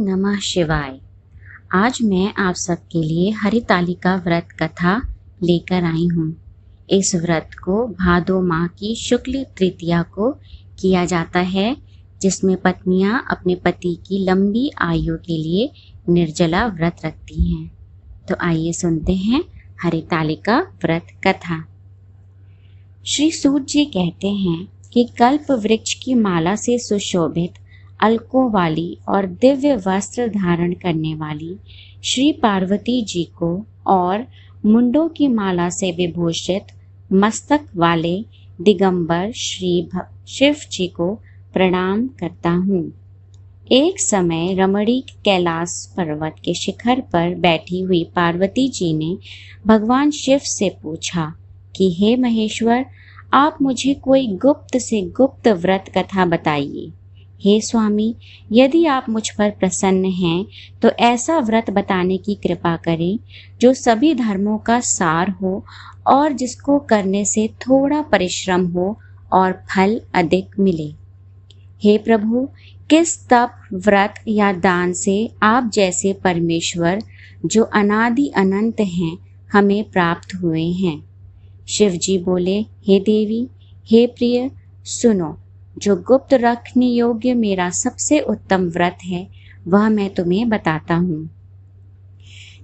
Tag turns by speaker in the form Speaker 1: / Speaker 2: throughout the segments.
Speaker 1: नमः शिवाय। आज मैं आप सबके लिए हरितालिका व्रत कथा लेकर आई हूँ। इस व्रत को भादो माह की शुक्ल तृतीया को किया जाता है, जिसमें पत्नियां अपने पति की लंबी आयु के लिए निर्जला व्रत रखती हैं। तो आइए सुनते हैं हरितालिका व्रत कथा। श्री सूत जी कहते हैं कि कल्प वृक्ष की माला से सुशोभित अलकों वाली और दिव्य वस्त्र धारण करने वाली श्री पार्वती जी को और मुंडों की माला से विभूषित मस्तक वाले दिगंबर श्री शिव जी को प्रणाम करता हूँ। एक समय रमणीक कैलाश पर्वत के शिखर पर बैठी हुई पार्वती जी ने भगवान शिव से पूछा कि हे महेश्वर, आप मुझे कोई गुप्त से गुप्त व्रत कथा बताइए। हे स्वामी, यदि आप मुझ पर प्रसन्न हैं तो ऐसा व्रत बताने की कृपा करें जो सभी धर्मों का सार हो और जिसको करने से थोड़ा परिश्रम हो और फल अधिक मिले। हे प्रभु, किस तप, व्रत या दान से आप जैसे परमेश्वर जो अनादि अनंत हैं हमें प्राप्त हुए हैं? शिव जी बोले, हे देवी, हे प्रिय, सुनो, जो गुप्त रखने योग्य मेरा सबसे उत्तम व्रत है वह मैं तुम्हें बताता हूँ।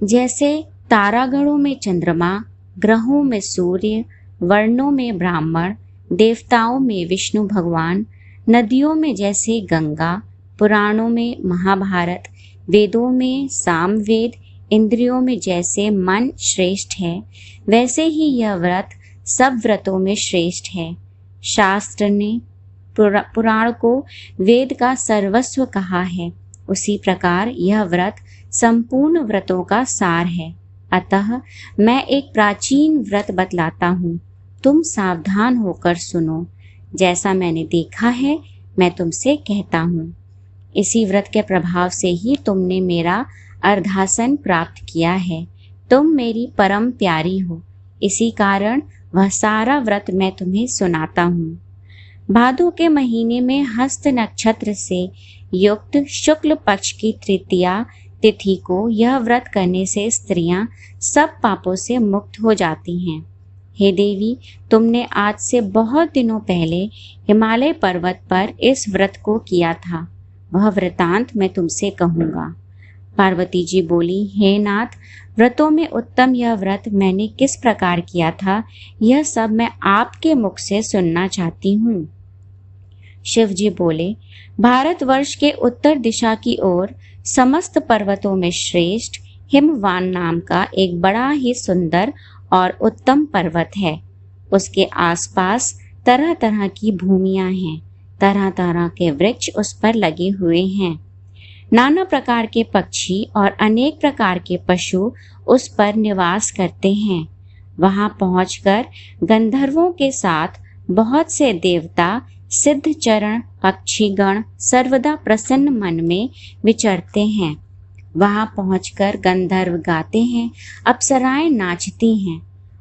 Speaker 1: जैसे तारागणों में चंद्रमा, ग्रहों में सूर्य, वर्णों में ब्राह्मण, देवताओं में विष्णु भगवान, नदियों में जैसे गंगा, पुराणों में महाभारत, वेदों में सामवेद, इंद्रियों में जैसे मन श्रेष्ठ है, वैसे ही यह व्रत सब व्रतों में श्रेष्ठ है। शास्त्र ने पुराण को वेद का सर्वस्व कहा है, उसी प्रकार यह व्रत संपूर्ण व्रतों का सार है। अतः मैं एक प्राचीन व्रत बतलाता हूँ, तुम सावधान होकर सुनो। जैसा मैंने देखा है मैं तुमसे कहता हूँ। इसी व्रत के प्रभाव से ही तुमने मेरा अर्धासन प्राप्त किया है। तुम मेरी परम प्यारी हो, इसी कारण वह सारा व्रत मैं तुम्हें सुनाता हूँ। भादो के महीने में हस्त नक्षत्र से युक्त शुक्ल पक्ष की तृतीया तिथि को यह व्रत करने से स्त्रियां सब पापों से मुक्त हो जाती हैं। हे देवी, तुमने आज से बहुत दिनों पहले हिमालय पर्वत पर इस व्रत को किया था, वह वृतांत मैं तुमसे कहूँगा। पार्वती जी बोली, हे नाथ, व्रतों में उत्तम यह व्रत मैंने किस प्रकार किया था, यह सब मैं आपके मुख से सुनना चाहती हूँ। शिव जी बोले, भारतवर्ष के उत्तर दिशा की ओर समस्त पर्वतों में श्रेष्ठ हिमवान नाम का एक बड़ा ही सुंदर और उत्तम पर्वत है। उसके आसपास तरह तरह की भूमियां हैं, तरह तरह के वृक्ष उस पर लगे हुए हैं। नाना प्रकार के पक्षी और अनेक प्रकार के पशु उस पर निवास करते हैं। वहां पहुंचकर गंधर्वों के साथ बहुत से देवता, सिद्ध चरण पक्षीगण सर्वदा प्रसन्न मन में विचरते हैं। वहां पहुंचकर गंधर्व गाते हैं, अप्सराएं नाचती हैं।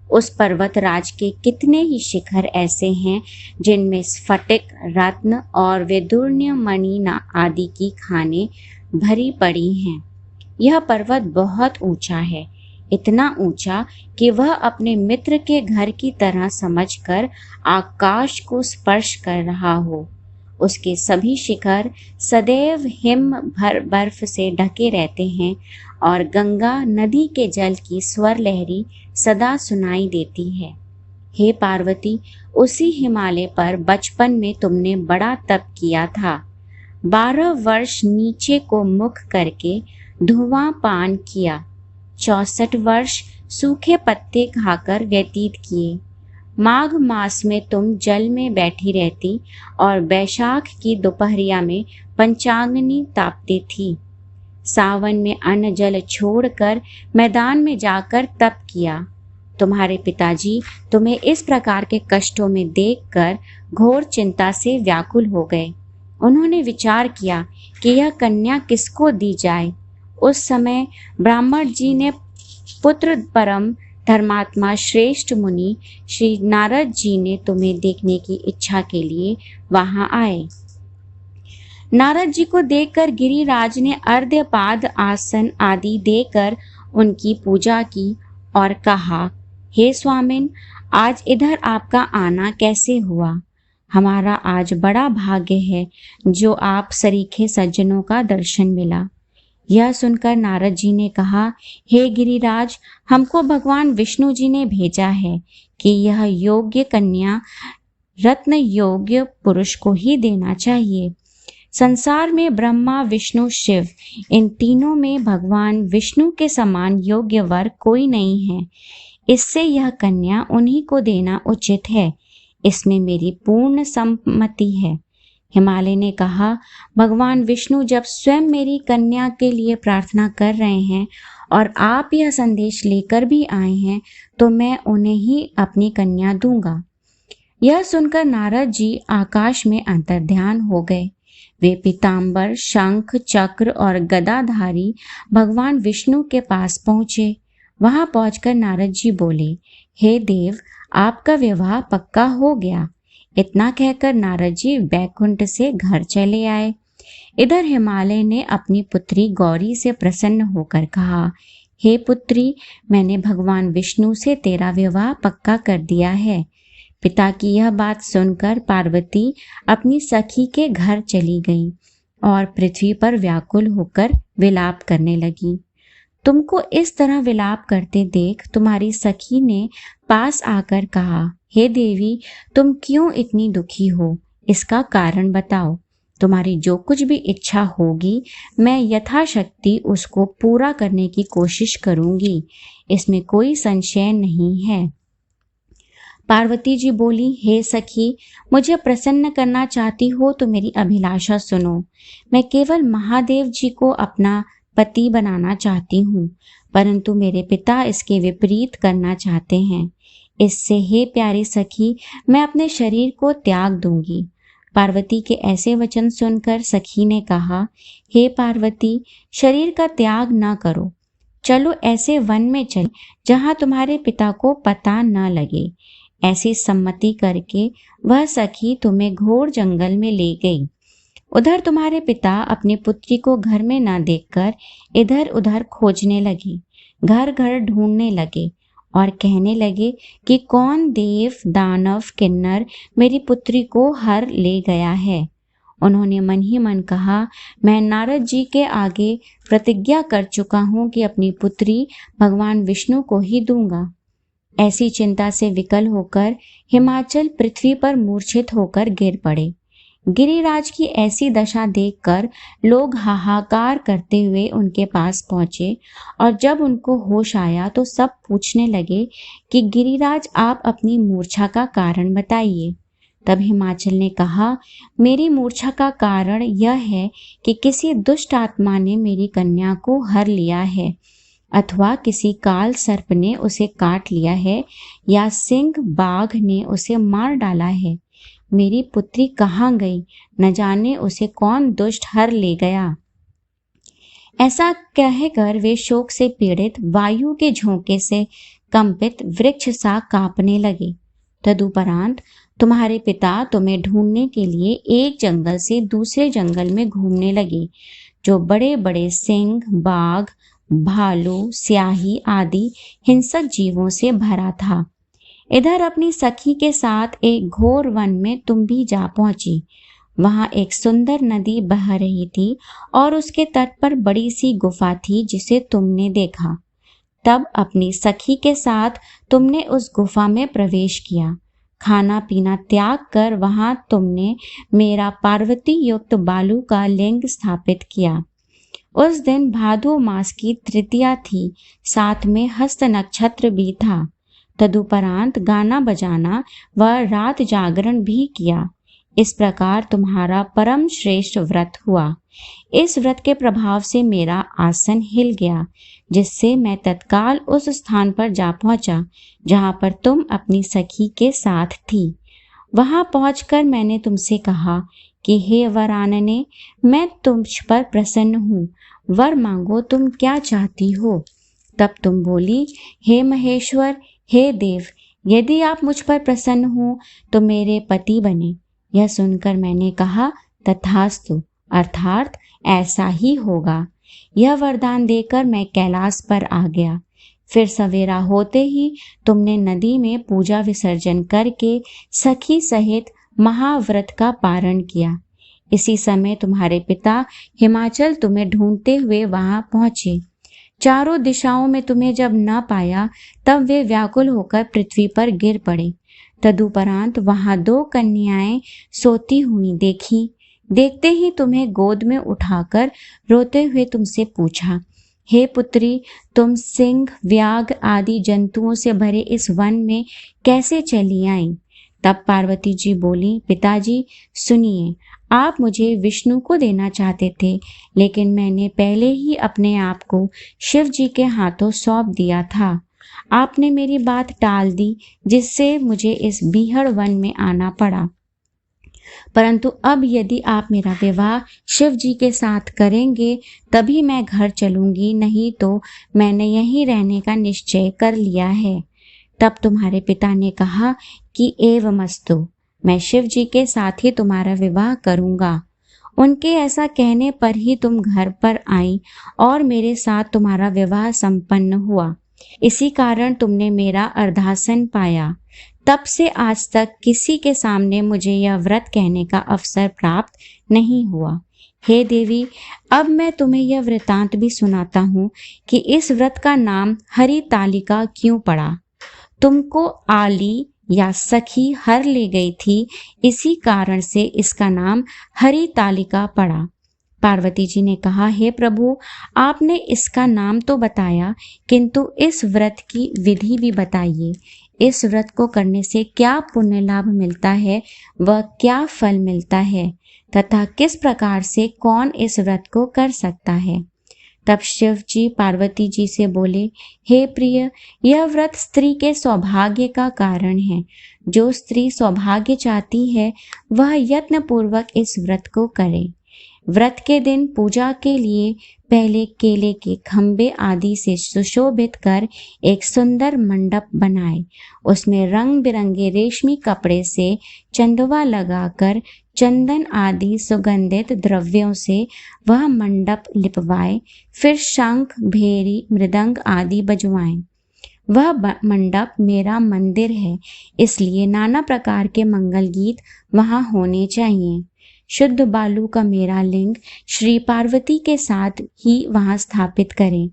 Speaker 1: उस पर्वत राज के कितने ही शिखर ऐसे हैं जिनमें स्फटिक, रत्न और वैदुर्ण्य मणि आदि की खानें भरी पड़ी हैं। यह पर्वत बहुत ऊंचा है, इतना ऊंचा कि वह अपने मित्र के घर की तरह समझकर आकाश को स्पर्श कर रहा हो। उसके सभी शिखर सदैव हिम भर बर्फ से ढके रहते हैं और गंगा नदी के जल की स्वर लहरी सदा सुनाई देती है। हे पार्वती, उसी हिमालय पर बचपन में तुमने बड़ा तप किया था। 12 वर्ष नीचे को मुख करके धुआं पान किया, 64 वर्ष सूखे पत्ते खाकर व्यतीत किए। माघ मास में तुम जल में बैठी रहती और बैशाख की दोपहरिया में पंचांगनी तापती थी। सावन में अन्न जल छोड़कर मैदान में जाकर तप किया। तुम्हारे पिताजी तुम्हें इस प्रकार के कष्टों में देखकर घोर चिंता से व्याकुल हो गए। उन्होंने विचार किया कि यह कन्या किसको दी जाए। उस समय ब्राह्मण जी ने पुत्र परम धर्मात्मा श्रेष्ठ मुनि श्री नारद जी ने तुम्हें देखने की इच्छा के लिए वहां आए। नारद जी को देखकर गिरिराज ने अर्घ्यपाद आसन आदि देकर उनकी पूजा की और कहा, हे स्वामिन, आज इधर आपका आना कैसे हुआ? हमारा आज बड़ा भाग्य है जो आप सरीखे सज्जनों का दर्शन मिला। यह सुनकर नारद जी ने कहा, हे गिरिराज, हमको भगवान विष्णु जी ने भेजा है कि यह योग्य कन्या रत्न योग्य पुरुष को ही देना चाहिए। संसार में ब्रह्मा, विष्णु, शिव, इन तीनों में भगवान विष्णु के समान योग्य वर कोई नहीं है। इससे यह कन्या उन्हीं को देना उचित है। इसमें मेरी पूर्ण सम्मति है। हिमालय ने कहा, भगवान विष्णु जब स्वयं मेरी कन्या के लिए प्रार्थना कर रहे हैं और आप यह संदेश लेकर भी आए हैं, तो मैं उन्हें ही अपनी कन्या दूंगा। यह सुनकर नारद जी आकाश में अंतर्ध्यान हो गए। वे पीतांबर, शंख, चक्र और गदाधारी भगवान विष्णु के पास पहुंचे। वहां पहुंचकर नारद जी बोले, हे देव, आपका विवाह पक्का हो गया। इतना कहकर नारद जी बैकुंठ से घर चले आए। इधर हिमालय ने अपनी पुत्री गौरी से प्रसन्न होकर कहा, हे पुत्री, मैंने भगवान विष्णु से तेरा विवाह पक्का कर दिया है। पिता की यह बात सुनकर पार्वती अपनी सखी के घर चली गई और पृथ्वी पर व्याकुल होकर विलाप करने लगी। तुमको इस तरह विलाप करते देख तुम्हारी सखी ने पास आकर कहा, हे देवी, तुम क्यों इतनी दुखी हो? इसका कारण बताओ। तुम्हारी जो कुछ भी इच्छा होगी मैं यथाशक्ति उसको पूरा करने की कोशिश करूंगी। इसमें कोई संशय नहीं है। पार्वती जी बोली, हे सखी, मुझे प्रसन्न करना चाहती हो तो मेरी अभिलाषा सुनो। मैं केवल महादेव जी को अपना पति बनाना चाहती हूँ, परंतु मेरे पिता इसके विपरीत करना चाहते हैं। इससे हे प्यारी सखी, मैं अपने शरीर को त्याग दूंगी। पार्वती के ऐसे वचन सुनकर सखी ने कहा, हे पार्वती, शरीर का त्याग न करो। चलो ऐसे वन में चल जहाँ तुम्हारे पिता को पता न लगे। ऐसी सम्मति करके वह सखी तुम्हें घोर जंगल में ले गई। उधर तुम्हारे पिता अपनी पुत्री को घर में न देखकर इधर उधर खोजने लगे, घर घर ढूंढने लगे और कहने लगे कि कौन देव, दानव, किन्नर मेरी पुत्री को हर ले गया है। उन्होंने मन ही मन कहा, मैं नारद जी के आगे प्रतिज्ञा कर चुका हूँ कि अपनी पुत्री भगवान विष्णु को ही दूंगा। ऐसी चिंता से विकल होकर हिमाचल पृथ्वी पर मूर्छित होकर गिर पड़े। गिरिराज की ऐसी दशा देखकर लोग हाहाकार करते हुए उनके पास पहुंचे और जब उनको होश आया तो सब पूछने लगे कि गिरिराज, आप अपनी मूर्छा का कारण बताइए। तब हिमाचल ने कहा, मेरी मूर्छा का कारण यह है कि किसी दुष्ट आत्मा ने मेरी कन्या को हर लिया है, अथवा किसी काल सर्प ने उसे काट लिया है, या सिंह बाघ ने उसे मार डाला है। मेरी पुत्री कहाँ गई? न जाने उसे कौन दुष्ट हर ले गया। ऐसा कहकर वे शोक से पीड़ित वायु के झोंके से कंपित वृक्ष सा कांपने लगे। तदुपरांत तुम्हारे पिता तुम्हें ढूंढने के लिए एक जंगल से दूसरे जंगल में घूमने लगे, जो बड़े बड़े सिंह, बाघ, भालू, स्याही आदि हिंसक जीवों से भरा था। इधर अपनी सखी के साथ एक घोर वन में तुम भी जा पहुंची। वहां एक सुंदर नदी बह रही थी और उसके तट पर बड़ी सी गुफा थी जिसे तुमने देखा। तब अपनी सखी के साथ तुमने उस गुफा में प्रवेश किया। खाना पीना त्याग कर वहां तुमने मेरा पार्वती युक्त बालू का लिंग स्थापित किया। उस दिन भादो मास की तृतीया थी, साथ में हस्त नक्षत्र भी था। तदुपरांत गाना बजाना व रात जागरण भी किया। इस प्रकार तुम्हारा परम श्रेष्ठ व्रत हुआ। इस व्रत के प्रभाव से मेरा आसन हिल गया, जिससे मैं तत्काल उस स्थान पर जा पहुंचा जहां पर तुम अपनी सखी के साथ थी। वहां पहुंचकर मैंने तुमसे कहा कि हे वरानने, मैं तुझ पर प्रसन्न हूँ, वर मांगो, तुम क्या चाहती हो? तब तुम बोली, हे महेश्वर, हे देव, यदि आप मुझ पर प्रसन्न हो तो मेरे पति बने। यह सुनकर मैंने कहा, तथास्तु, अर्थात ऐसा ही होगा। यह वरदान देकर मैं कैलाश पर आ गया। फिर सवेरा होते ही तुमने नदी में पूजा विसर्जन करके सखी सहित महाव्रत का पारण किया। इसी समय तुम्हारे पिता हिमाचल तुम्हें ढूंढते हुए वहां पहुंचे। चारों दिशाओं में तुम्हें जब न पाया तब वे व्याकुल होकर पृथ्वी पर गिर पड़े। तदुपरांत वहां 2 कन्याएं सोती हुई देखी। देखते ही तुम्हें गोद में उठाकर रोते हुए तुमसे पूछा, हे पुत्री, तुम सिंह, व्याघ्र आदि जंतुओं से भरे इस वन में कैसे चली आई? तब पार्वती जी बोली, पिताजी सुनिए, आप मुझे विष्णु को देना चाहते थे, लेकिन मैंने पहले ही अपने आप को शिव जी के हाथों सौंप दिया था। आपने मेरी बात टाल दी, जिससे मुझे इस बीहड़ वन में आना पड़ा। परंतु अब यदि आप मेरा विवाह शिव जी के साथ करेंगे तभी मैं घर चलूंगी, नहीं तो मैंने यहीं रहने का निश्चय कर लिया है। तब तुम्हारे पिता ने कहा कि एवमस्तु, मैं शिव जी के साथ ही तुम्हारा विवाह करूंगा। उनके ऐसा कहने पर ही तुम घर पर आई और मेरे साथ तुम्हारा विवाह संपन्न हुआ। इसी कारण तुमने मेरा अर्धासन पाया। तब से आज तक किसी के सामने मुझे यह व्रत कहने का अवसर प्राप्त नहीं हुआ। हे देवी, अब मैं तुम्हें यह वृतांत भी सुनाता हूँ कि इस व्रत का नाम हरितालिका क्यों पड़ा। तुमको आली या सखी हर ले गई थी, इसी कारण से इसका नाम हरितालिका पड़ा। पार्वती जी ने कहा, हे प्रभु, आपने इसका नाम तो बताया, किंतु इस व्रत की विधि भी बताइए। इस व्रत को करने से क्या पुण्य लाभ मिलता है, वह क्या फल मिलता है, तथा किस प्रकार से कौन इस व्रत को कर सकता है। तब शिव जी पार्वती जी से बोले, हे प्रिय, यह व्रत स्त्री के सौभाग्य का कारण है। जो स्त्री सौभाग्य चाहती है वह यत्न पूर्वक इस व्रत को करे। व्रत के दिन पूजा के लिए पहले केले के खंबे आदि से सुशोभित कर एक सुंदर मंडप बनाए। उसमें रंग बिरंगे रेशमी कपड़े से चंदवा लगाकर चंदन आदि सुगंधित द्रव्यों से वह मंडप लिपवाए। फिर शंख, भेरी, मृदंग आदि बजवाएं। वह मंडप मेरा मंदिर है, इसलिए नाना प्रकार के मंगल गीत वहां होने चाहिए। शुद्ध बालू का मेरा लिंग श्री पार्वती के साथ ही वहां स्थापित करें।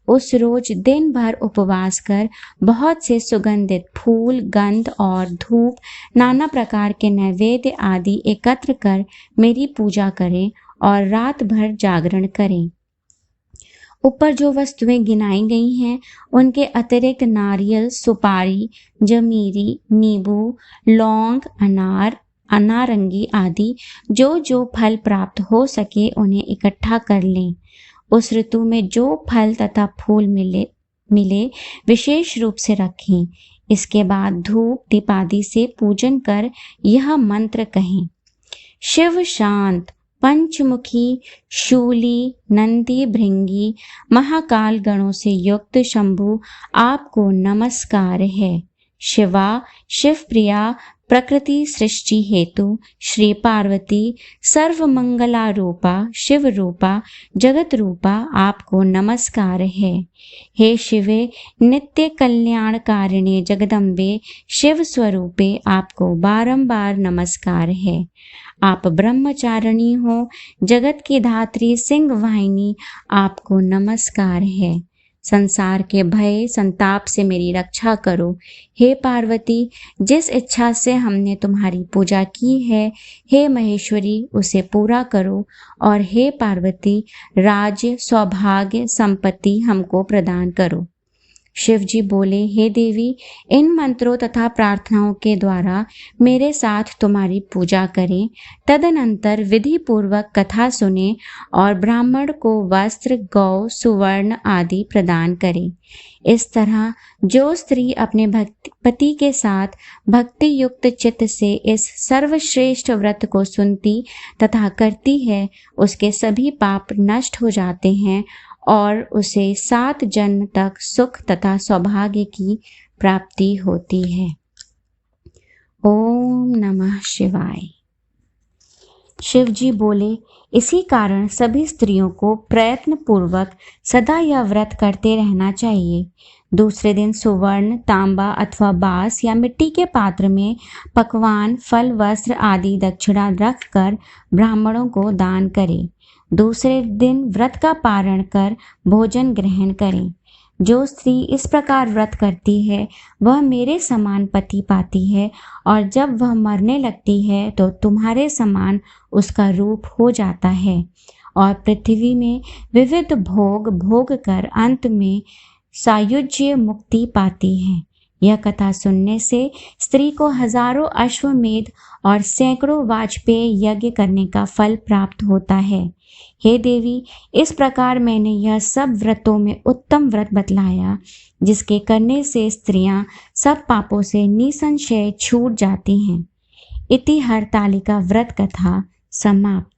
Speaker 1: उस रोज दिन भर उपवास कर बहुत से सुगंधित फूल, गंध और धूप, नाना प्रकार के नैवेद्य आदि एकत्र कर मेरी पूजा करें और रात भर जागरण करें। ऊपर जो वस्तुएं गिनाई गई हैं उनके अतिरिक्त नारियल, सुपारी, जमीरी, नींबू, लौंग, अनार, अनारंगी आदि जो जो फल प्राप्त हो सके उन्हें इकट्ठा कर लें। उस ऋतु में जो फल तथा फूल मिले विशेष रूप से रखें। इसके बाद धूप दीप आदि से पूजन कर यह मंत्र कहें, शिव शांत पंचमुखी शूली नंदी भृंगी महाकाल गणों से युक्त शंभु, आपको नमस्कार है। शिवा शिवप्रिया प्रकृति सृष्टि हेतु श्री पार्वती सर्व मंगला रूपा शिव रूपा जगत रूपा, आपको नमस्कार है। हे शिवे नित्य कल्याणकारिणे जगदम्बे शिव स्वरूपे, आपको बारंबार नमस्कार है। आप ब्रह्मचारिणी हो, जगत की धात्री सिंह वाहिनी, आपको नमस्कार है। संसार के भय संताप से मेरी रक्षा करो। हे पार्वती, जिस इच्छा से हमने तुम्हारी पूजा की है, हे महेश्वरी, उसे पूरा करो। और हे पार्वती, राज्य सौभाग्य संपत्ति हमको प्रदान करो। शिव जी बोले, हे देवी, इन मंत्रों तथा प्रार्थनाओं के द्वारा मेरे साथ तुम्हारी पूजा करें। तदनंतर विधि पूर्वक कथा सुने और ब्राह्मण को वस्त्र, गौ, सुवर्ण आदि प्रदान करें। इस तरह जो स्त्री अपने पति के साथ भक्ति युक्त चित्त से इस सर्वश्रेष्ठ व्रत को सुनती तथा करती है, उसके सभी पाप नष्ट हो जाते हैं और उसे 7 जन्म तक सुख तथा सौभाग्य की प्राप्ति होती है। ओम नमः शिवाय। शिव जी बोले, इसी कारण सभी स्त्रियों को प्रयत्न पूर्वक सदा यह व्रत करते रहना चाहिए। दूसरे दिन सुवर्ण, तांबा अथवा बांस या मिट्टी के पात्र में पकवान, फल, वस्त्र आदि दक्षिणा रखकर ब्राह्मणों को दान करें। दूसरे दिन व्रत का पारण कर भोजन ग्रहण करें। जो स्त्री इस प्रकार व्रत करती है वह मेरे समान पति पाती है, और जब वह मरने लगती है तो तुम्हारे समान उसका रूप हो जाता है, और पृथ्वी में विविध भोग भोग कर अंत में सायुज्य मुक्ति पाती है। यह कथा सुनने से स्त्री को हजारों अश्वमेध और सैकड़ों वाजपेय यज्ञ करने का फल प्राप्त होता है। हे देवी, इस प्रकार मैंने यह सब व्रतों में उत्तम व्रत बतलाया, जिसके करने से स्त्रियां सब पापों से निसंशय छूट जाती हैं। इति हरतालिका व्रत कथा समाप्त।